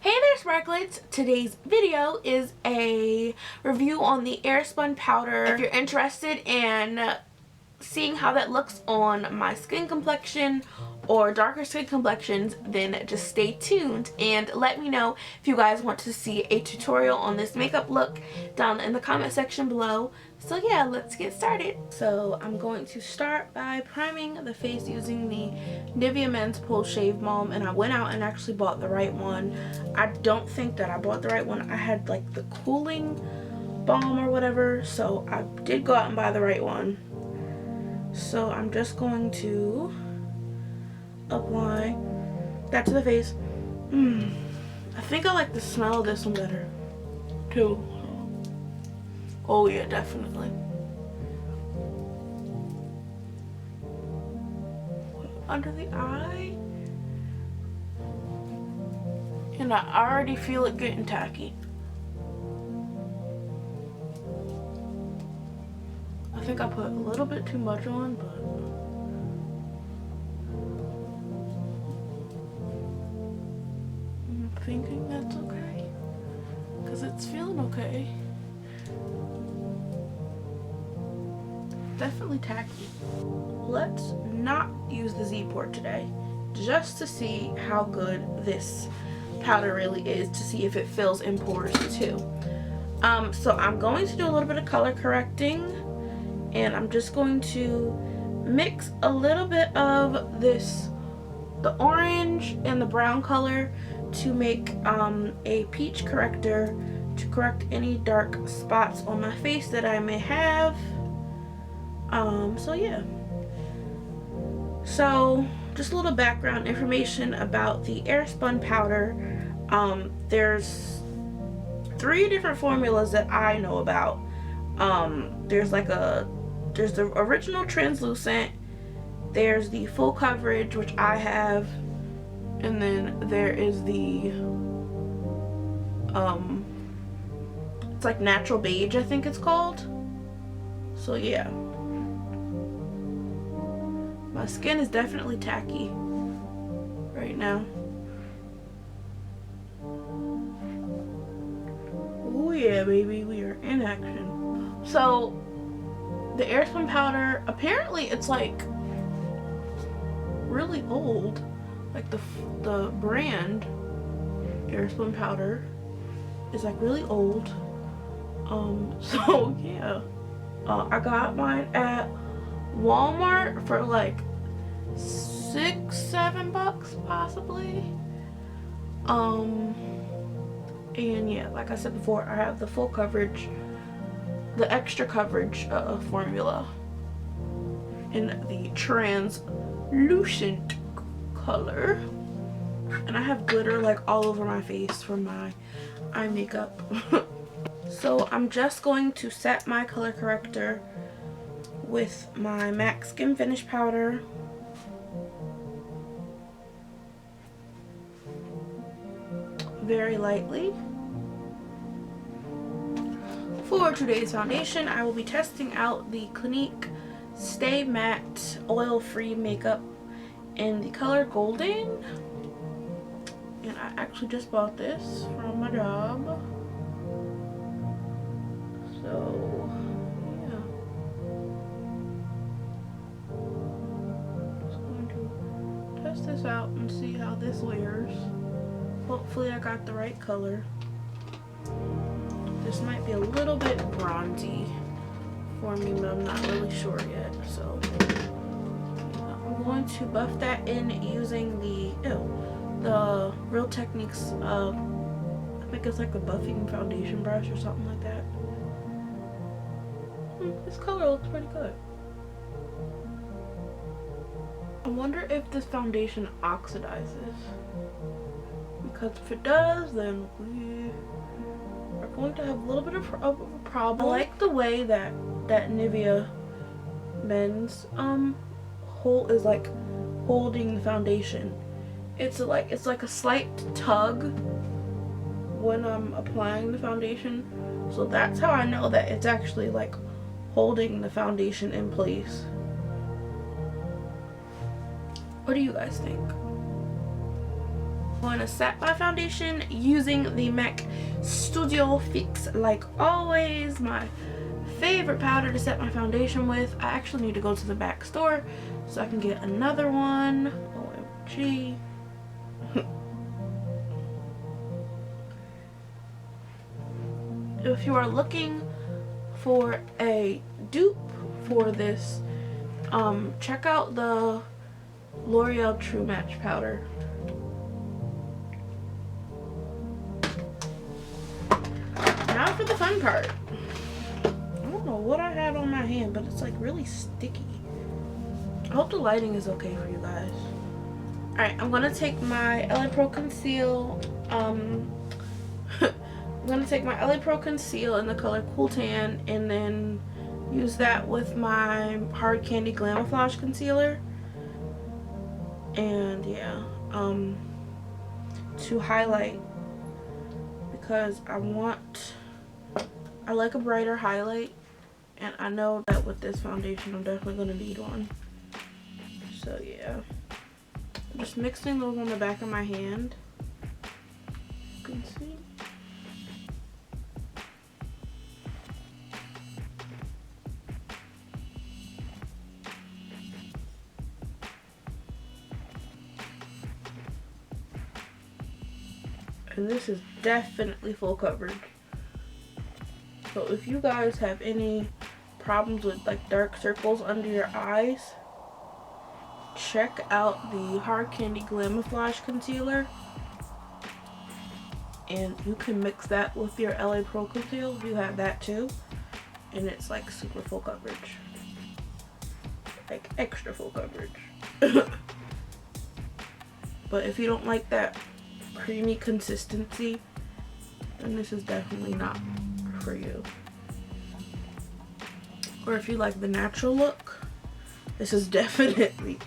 Hey there, Sparklets! Today's video is a review on the Airspun powder. If you're interested in seeing how that looks on my skin complexion or darker skin complexions, then just stay tuned and let me know if you guys want to see a tutorial on this makeup look down in the comment section below. So yeah, let's get started. So I'm going to start by priming the face using the Nivea Men's Pole Shave Balm, and I went out and actually bought the right one. I don't think that I bought the right one. I had like the cooling balm or whatever, so I did go out and buy the right one. So I'm just going to apply that to the face. I think I like the smell of this one better too. Oh yeah, definitely. Under the eye. And I already feel it getting tacky. I think I put a little bit too much on, but I'm thinking that's okay, because it's feeling okay. Definitely tacky. Let's not use the Z port today, just to see how good this powder really is, to see if it fills in pores too. So I'm going to do a little bit of color correcting, and I'm just going to mix a little bit of the orange and the brown color to make a peach corrector to correct any dark spots on my face that I may have. So yeah. So just a little background information about the Airspun powder. There's 3 different formulas that I know about. There's the original translucent, there's the full coverage, which I have, and then there is the it's like natural beige, I think it's called. So yeah, my skin is definitely tacky right now. Oh yeah, baby, we are in action. So the Airspun powder, apparently it's like really old, like the brand Airspun powder is like really old. So yeah, I got mine at Walmart for like $6-7 possibly. And yeah, like I said before, I have the full coverage, the extra coverage formula in the translucent color, and I have glitter like all over my face from my eye makeup. So I'm just going to set my color corrector with my MAC Skinfinish powder. Very lightly. For today's foundation, I will be testing out the Clinique Stay Matte Oil-Free Makeup in the color Golden. And I actually just bought this from my job. So, yeah. Just going to test this out and see how this wears. Hopefully I got the right color. This might be a little bit bronzy for me, but I'm not really sure yet. So I'm going to buff that in using the Real Techniques, I think it's like a buffing foundation brush or something like that. This color looks pretty good. I wonder if this foundation oxidizes, because if it does, then we are going to have a little bit of a problem. I like the way that Nivea Men's hole is like holding the foundation. It's like a slight tug when I'm applying the foundation, so that's how I know that it's actually like holding the foundation in place. What do you guys think? going to set my foundation using the MAC Studio Fix, like always. My favorite powder to set my foundation with. I actually need to go to the back store so I can get another one. OMG. If you are looking for a dupe for this, check out the L'Oreal True Match powder. Now for the fun part. I don't know what I had on my hand, but it's like really sticky. I hope the lighting is okay for you guys. Alright, I'm gonna take my LA Pro Conceal, I'm gonna take my LA Pro Conceal in the color Cool Tan and then use that with my Hard Candy Glamoflouge concealer. And yeah, to highlight, because I like a brighter highlight, and I know that with this foundation I'm definitely gonna need one. So yeah, I'm just mixing those on the back of my hand. You can see. And this is definitely full coverage. So if you guys have any problems with like dark circles under your eyes, check out the Hard Candy Glamoflouge concealer. And you can mix that with your LA Pro Conceal if you have that too. And it's like super full coverage. Like extra full coverage. But if you don't like that creamy consistency, then this is definitely not for you. Or if you like the natural look, this is definitely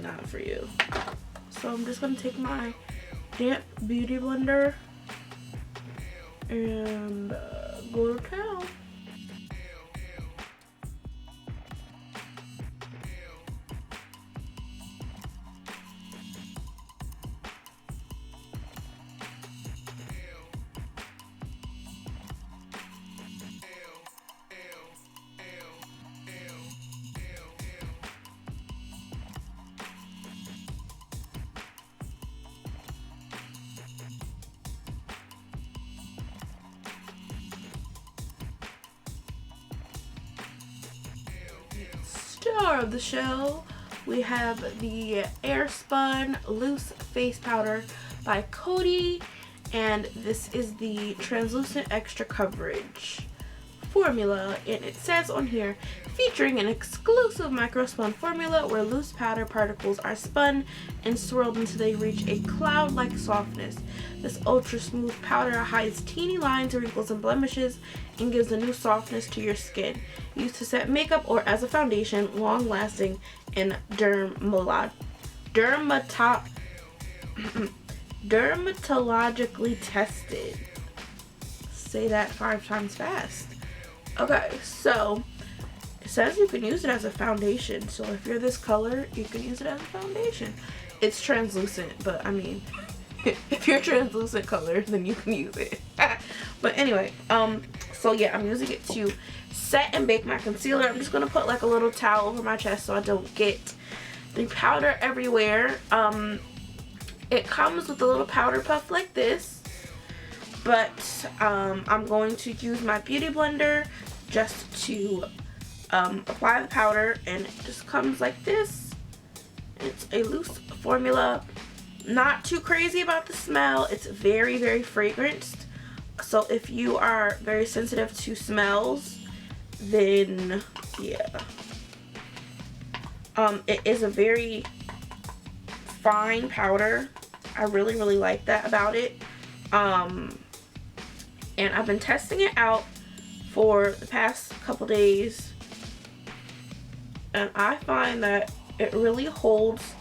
not for you. So I'm just gonna take my damp beauty blender and go to town. Star of the show, we have the Airspun Loose Face Powder by Coty, and this is the translucent extra coverage formula, and it says on here, featuring an exclusive micro spun formula where loose powder particles are spun and swirled until they reach a cloud-like softness. This ultra smooth powder hides teeny lines, wrinkles, and blemishes and gives a new softness to your skin. Used to set makeup or as a foundation, long-lasting and dermatologically tested. Say that 5 times fast. Okay, so it says you can use it as a foundation. So if you're this color, you can use it as a foundation. It's translucent, but I mean, if you're translucent color, then you can use it. But anyway, so yeah, I'm using it to set and bake my concealer. I'm just gonna put like a little towel over my chest so I don't get the powder everywhere. It comes with a little powder puff like this. But I'm going to use my beauty blender just to apply the powder, and it just comes like this. It's a loose formula, not too crazy about the smell. It's very, very fragranced. So if you are very sensitive to smells, then yeah. It is a very fine powder. I really, really like that about it. And I've been testing it out for the past couple days, and I find that it really holds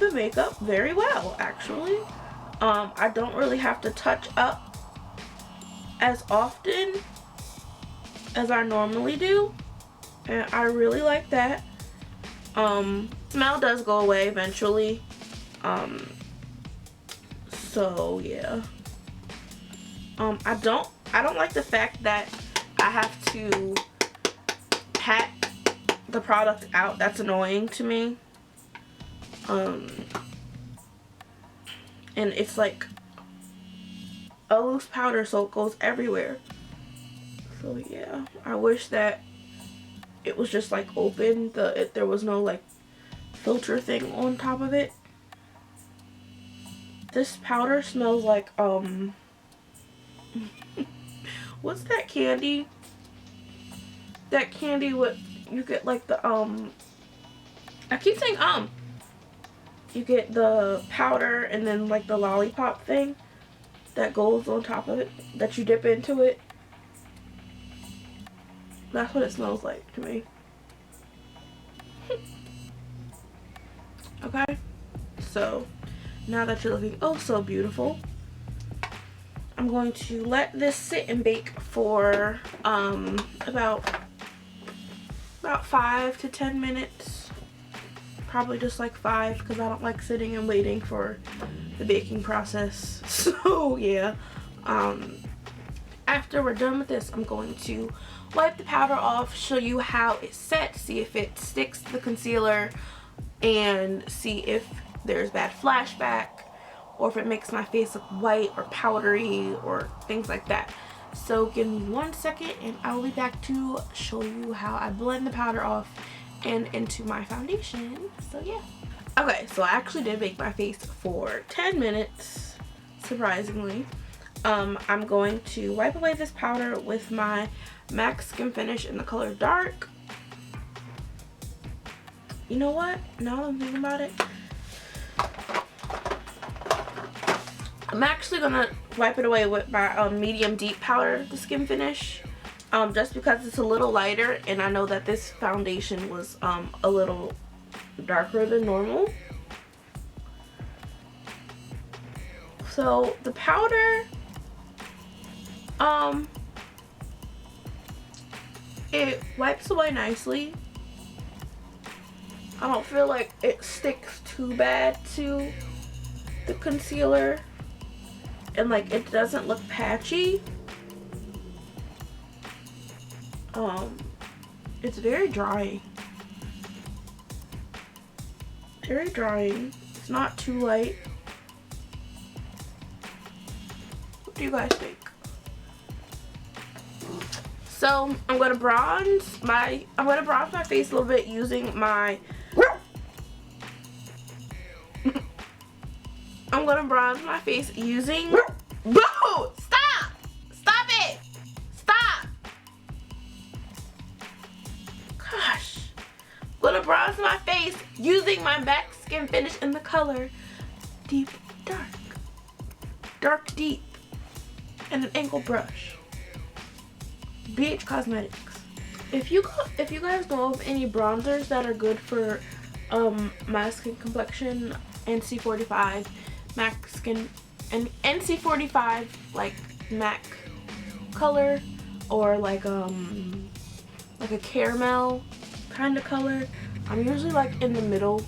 the makeup very well, actually. I don't really have to touch up as often as I normally do, and I really like that. Smell does go away eventually, So yeah. I don't like the fact that I have to pat the product out. That's annoying to me. And it's like a loose powder, so it goes everywhere. So yeah, I wish that it was just like open, there was no like filter thing on top of it. This powder smells like what's that candy? That candy with, you get like the I keep saying you get the powder and then like the lollipop thing that goes on top of it that you dip into it. That's what it smells like to me. Okay, so now that you're looking oh so beautiful, I'm going to let this sit and bake for about 5 to 10 minutes. Probably just like 5, because I don't like sitting and waiting for the baking process. So yeah, after we're done with this, I'm going to wipe the powder off, show you how it sets, see if it sticks to the concealer, and see if there's bad flashback or if it makes my face look white or powdery or things like that. So give me 1 second and I will be back to show you how I blend the powder off and into my foundation. So yeah. Okay, so I actually did bake my face for 10 minutes, surprisingly. I'm going to wipe away this powder with my MAC Skinfinish in the color Dark. You know what? Now that I'm thinking about it, I'm actually gonna wipe it away with my medium deep powder, the Skinfinish, just because it's a little lighter, and I know that this foundation was a little darker than normal. So the powder, it wipes away nicely. I don't feel like it sticks too bad to the concealer, and like it doesn't look patchy. It's very drying. Very drying. It's not too light. What do you guys think? So I'm gonna bronze my face a little bit using my I'm gonna bronze my face using Boo! Stop! Stop it! Stop! Gosh. I'm gonna bronze my face using my MAC Skinfinish in the color Deep Dark. Dark Deep. And an angled brush. BH Cosmetics. If you guys know of any bronzers that are good for my skin complexion, NC45, MAC Skin, and NC45 like MAC color, or like a caramel kind of color. I'm usually like in the middle.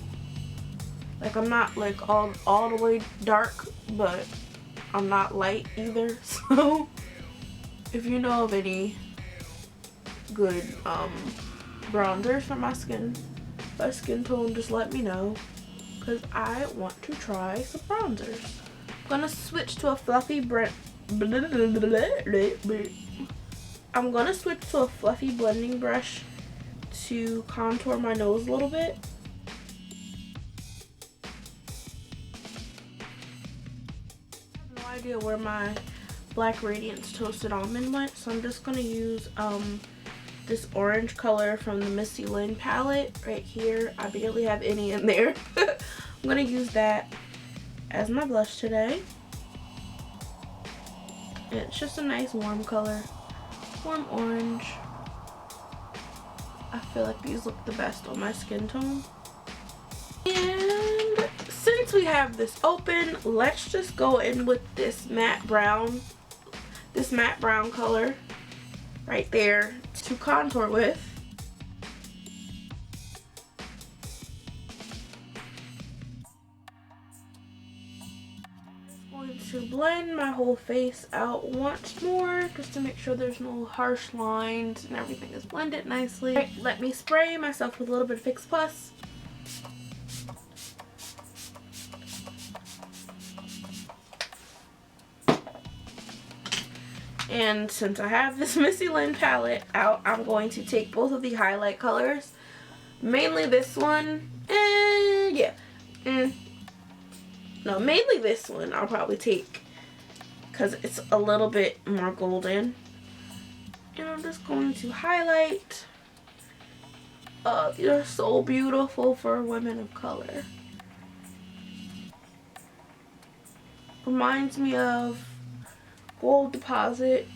Like I'm not like all the way dark, but I'm not light either. So if you know of any good bronzers for my skin tone, just let me know, because I want to try some bronzers. I'm gonna switch to a fluffy blending brush to contour my nose a little bit. I have no idea where my Black Radiance Toasted Almond went, so I'm just gonna use this orange color from the Missy Lynn palette right here. I barely have any in there. I'm gonna use that as my blush today. And it's just a nice warm color, warm orange. I feel like these look the best on my skin tone. And since we have this open, let's just go in with this matte brown color right there to contour with. to blend my whole face out once more just to make sure there's no harsh lines and everything is blended nicely. Right, let me spray myself with a little bit of Fix Plus. And since I have this Missy Lynn palette out, I'm going to take both of the highlight colors. Mainly this one. No, mainly this one I'll probably take because it's a little bit more golden. And I'm just going to highlight. These are so beautiful for women of color. Reminds me of Gold Deposit,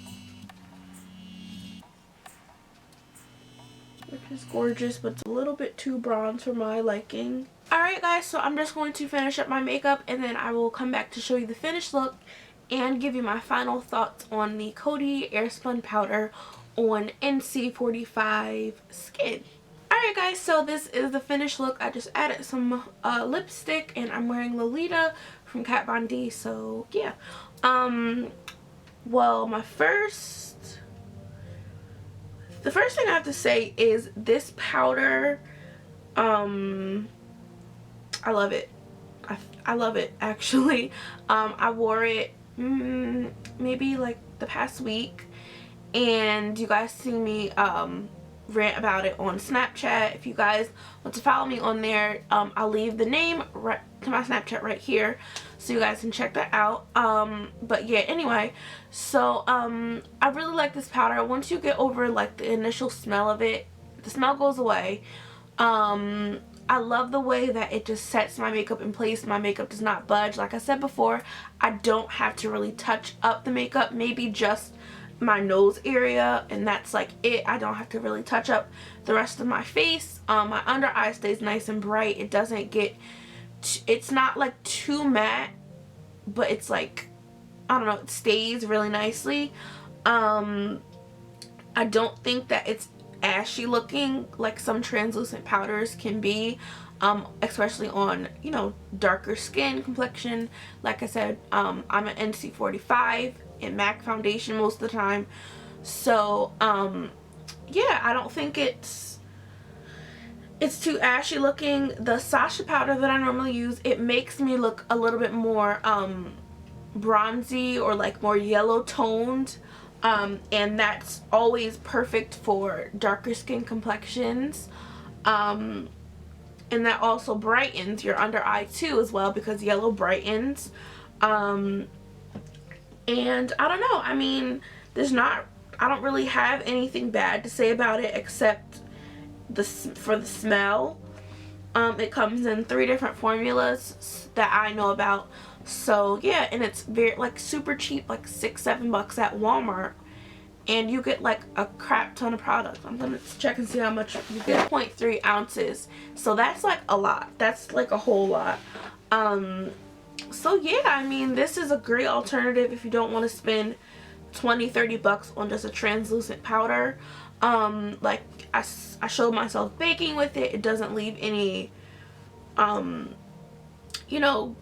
which is gorgeous, but it's a little bit too bronze for my liking. Alright guys, so I'm just going to finish up my makeup and then I will come back to show you the finished look and give you my final thoughts on the Coty Airspun powder on NC45 skin. Alright guys, so this is the finished look. I just added some lipstick and I'm wearing Lolita from Kat Von D, so yeah. Well, the first thing I have to say is this powder, I love it. I love it actually. I wore it maybe like the past week, and you guys see me rant about it on Snapchat. If you guys want to follow me on there, I'll leave the name right to my Snapchat right here so you guys can check that out. But yeah, anyway, so I really like this powder. Once you get over like the initial smell of it, the smell goes away. I love the way that it just sets my makeup in place. My makeup does not budge. Like I said before, I don't have to really touch up the makeup, maybe just my nose area, and that's like it. I don't have to really touch up the rest of my face. My under eye stays nice and bright. It doesn't get, it's not like too matte, but it's like, I don't know, it stays really nicely. I don't think that it's ashy looking like some translucent powders can be, especially on, you know, darker skin complexion. Like I said, I'm an NC45 in MAC foundation most of the time, so yeah, I don't think it's too ashy looking. The Sacha powder that I normally use, it makes me look a little bit more bronzy or like more yellow toned. And that's always perfect for darker skin complexions, and that also brightens your under eye too as well, because yellow brightens. And I don't know, I mean, I don't really have anything bad to say about it except for the smell. It comes in 3 different formulas that I know about. So yeah, and it's very like super cheap, like $6-7 at Walmart, and you get like a crap ton of product. I'm gonna check and see how much you get. 0.3 ounces, so that's like a lot. That's like a whole lot. So yeah, I mean, this is a great alternative if you don't want to spend $20-30 on just a translucent powder. Like I showed myself baking with it. It doesn't leave any you know,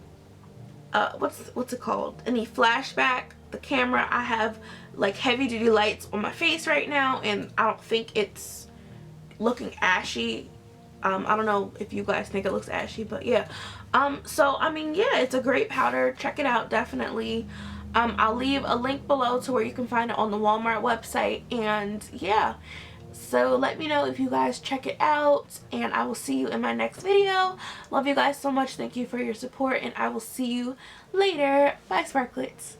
what's it called, any flashback. The camera, I have like heavy duty lights on my face right now, and I don't think it's looking ashy. I don't know if you guys think it looks ashy, but yeah. So I mean, yeah, it's a great powder. Check it out, definitely. I'll leave a link below to where you can find it on the Walmart website, and yeah. So let me know if you guys check it out, and I will see you in my next video. Love you guys so much. Thank you for your support, and I will see you later. Bye, Sparklets.